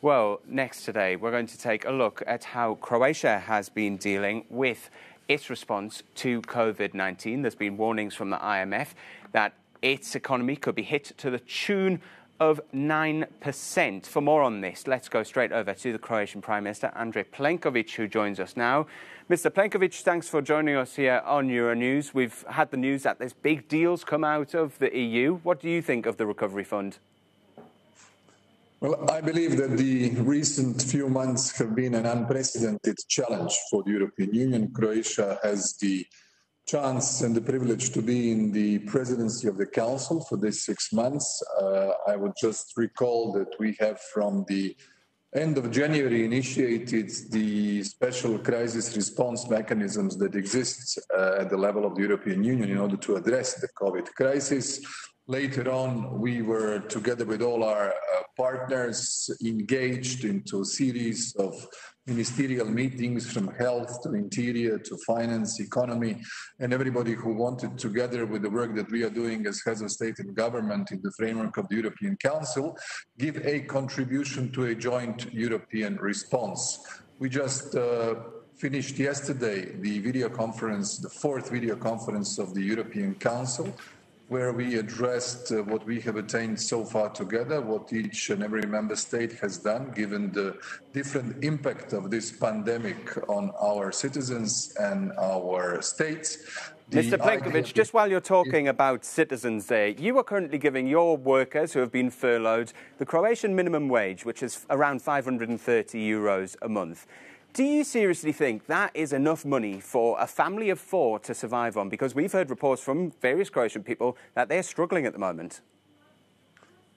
Well, next today, we're going to take a look at how Croatia has been dealing with its response to COVID-19. There's been warnings from the IMF that its economy could be hit to the tune of 9%. For more on this, let's go straight over to the Croatian Prime Minister, Andrej Plenković, who joins us now. Mr. Plenković, thanks for joining us here on Euronews. We've had the news that there's big deals come out of the EU. What do you think of the Recovery Fund? Well, I believe that the recent few months have been an unprecedented challenge for the European Union. Croatia has the chance and the privilege to be in the presidency of the Council for these 6 months. I would just recall that we have from the end of January initiated the special crisis response mechanisms that exist at the level of the European Union in order to address the COVID crisis. Later on, we were, together with all our partners, engaged into a series of ministerial meetings from health to interior to finance, economy, and everybody who wanted, together with the work that we are doing as heads of state and government in the framework of the European Council, give a contribution to a joint European response. We just finished yesterday the video conference, the fourth video conference of the European Council, where we addressed what we have attained so far together, what each and every member state has done, given the different impact of this pandemic on our citizens and our states. Mr. Plenković, just while you're talking about citizens there, you are currently giving your workers who have been furloughed the Croatian minimum wage, which is around €530 a month. Do you seriously think that is enough money for a family of four to survive on? Because we've heard reports from various Croatian people that they're struggling at the moment.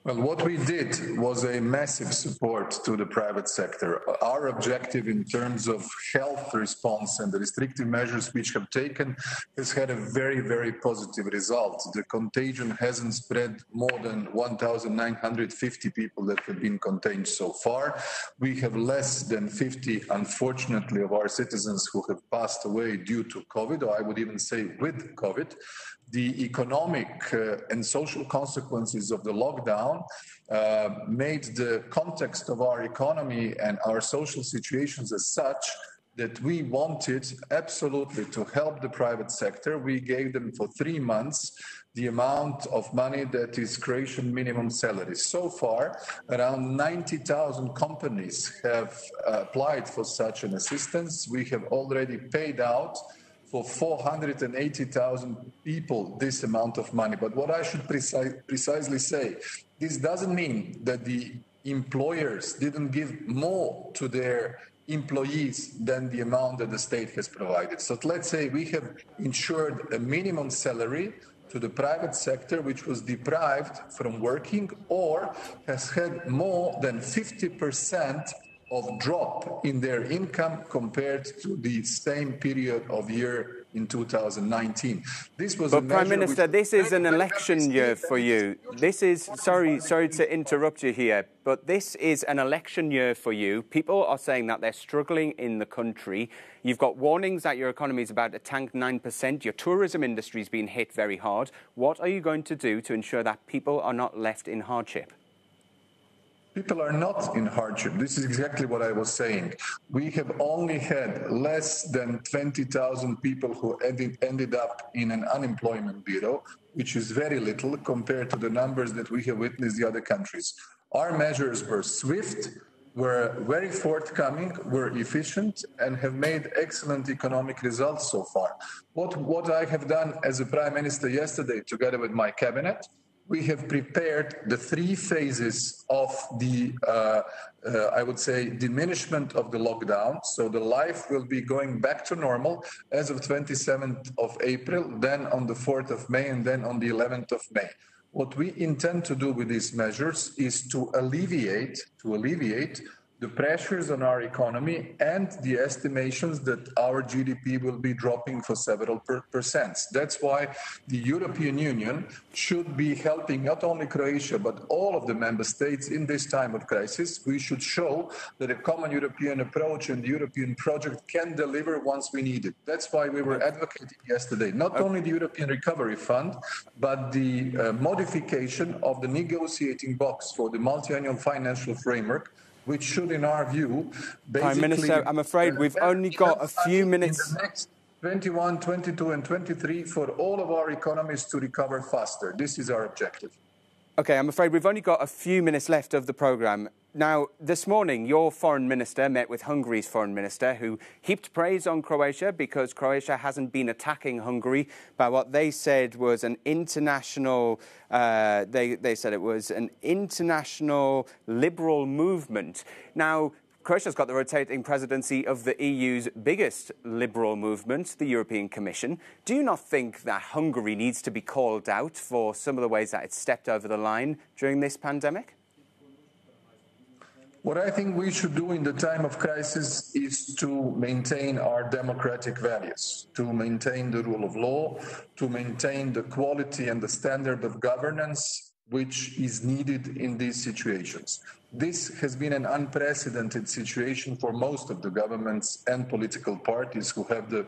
Well, what we did was a massive support to the private sector. Our objective in terms of health response and the restrictive measures which have taken has had a very, very positive result. The contagion hasn't spread more than 1,950 people that have been contained so far. We have less than 50, unfortunately, of our citizens who have passed away due to COVID, or I would even say with COVID. The economic and social consequences of the lockdown made the context of our economy and our social situations as such that we wanted absolutely to help the private sector. We gave them for 3 months the amount of money that is Croatian minimum salary. So far, around 90,000 companies have applied for such an assistance. We have already paid out for 480,000 people this amount of money. But what I should precisely say, this doesn't mean that the employers didn't give more to their employees than the amount that the state has provided. So let's say we have ensured a minimum salary to the private sector which was deprived from working or has had more than 50% of drop in their income compared to the same period of year in 2019. This was but Prime Minister, this is an election year for you. This is, sorry to interrupt you here, but this is an election year for you. People are saying that they're struggling in the country. You've got warnings that your economy is about to tank 9%. Your tourism industry is being hit very hard. What are you going to do to ensure that people are not left in hardship? People are not in hardship. This is exactly what I was saying. We have only had less than 20,000 people who ended up in an unemployment bureau, which is very little compared to the numbers that we have witnessed in the other countries. Our measures were swift, were very forthcoming, were efficient, and have made excellent economic results so far. What I have done as a Prime Minister yesterday, together with my cabinet, we have prepared the 3 phases of the, I would say, diminishment of the lockdown. So the life will be going back to normal as of 27th of April, then on the 4th of May, and then on the 11th of May. What we intend to do with these measures is to alleviate the pressures on our economy and the estimations that our GDP will be dropping for several percent. That's why the European Union should be helping not only Croatia, but all of the member states in this time of crisis. We should show that a common European approach and the European project can deliver once we need it. That's why we were advocating yesterday, not only the European Recovery Fund, but the modification of the negotiating box for the multi-annual financial framework, which should, in our view, basically... Prime Minister, I'm afraid we've only got a few minutes... In the next 21, 22 and 23 for all of our economies to recover faster. This is our objective. OK, I'm afraid we've only got a few minutes left of the programme. Now, this morning, your foreign minister met with Hungary's foreign minister, who heaped praise on Croatia because Croatia hasn't been attacking Hungary by what they said was an international, they said it was an international liberal movement. Now, Croatia's got the rotating presidency of the EU's biggest liberal movement, the European Commission. Do you not think that Hungary needs to be called out for some of the ways that it stepped over the line during this pandemic? What I think we should do in the time of crisis is to maintain our democratic values, to maintain the rule of law, to maintain the quality and the standard of governance which is needed in these situations. This has been an unprecedented situation for most of the governments and political parties who have the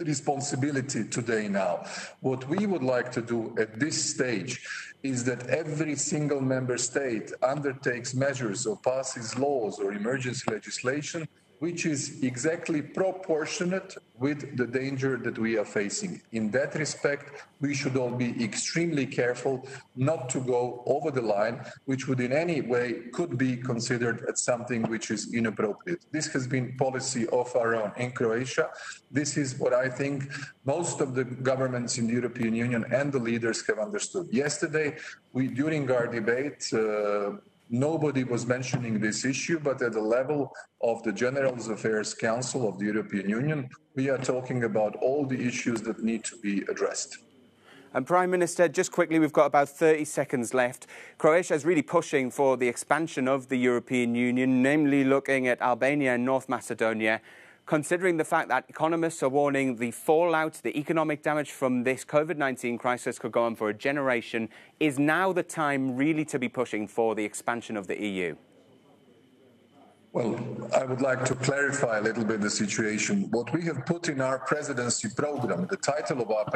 responsibility today now. What we would like to do at this stage is that every single member state undertakes measures or passes laws or emergency legislation which is exactly proportionate with the danger that we are facing. In that respect, we should all be extremely careful not to go over the line, which would in any way could be considered as something which is inappropriate. This has been policy of our own in Croatia. This is what I think most of the governments in the European Union and the leaders have understood. Yesterday, during our debate, nobody was mentioning this issue, but at the level of the General Affairs Council of the European Union, we are talking about all the issues that need to be addressed. And Prime Minister, just quickly, we've got about 30 seconds left. Croatia is really pushing for the expansion of the European Union, namely looking at Albania and North Macedonia. Considering the fact that economists are warning the fallout, the economic damage from this COVID-19 crisis could go on for a generation, is now the time really to be pushing for the expansion of the EU? Well, I would like to clarify a little bit the situation. What we have put in our presidency program, the title of our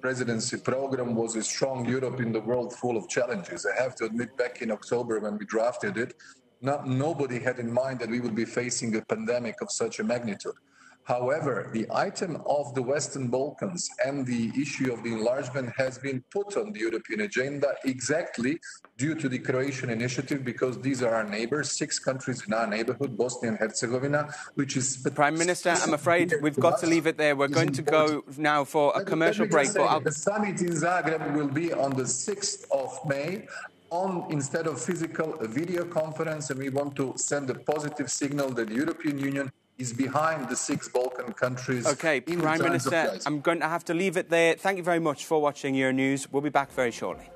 presidency program was A Strong Europe in the World Full of Challenges. I have to admit, back in October when we drafted it, nobody had in mind that we would be facing a pandemic of such a magnitude. However, the item of the Western Balkans and the issue of the enlargement has been put on the European agenda exactly due to the Croatian initiative, because these are our neighbors, 6 countries in our neighborhood, Bosnia and Herzegovina, which is... Prime Minister, I'm afraid we've got to leave it there. We're going to go now for a commercial break. The summit in Zagreb will be on the 6th of May. Instead of physical, a video conference, and we want to send a positive signal that the European Union is behind the 6 Balkan countries. OK, Prime Minister, I'm going to have to leave it there. Thank you very much for watching Euronews. We'll be back very shortly.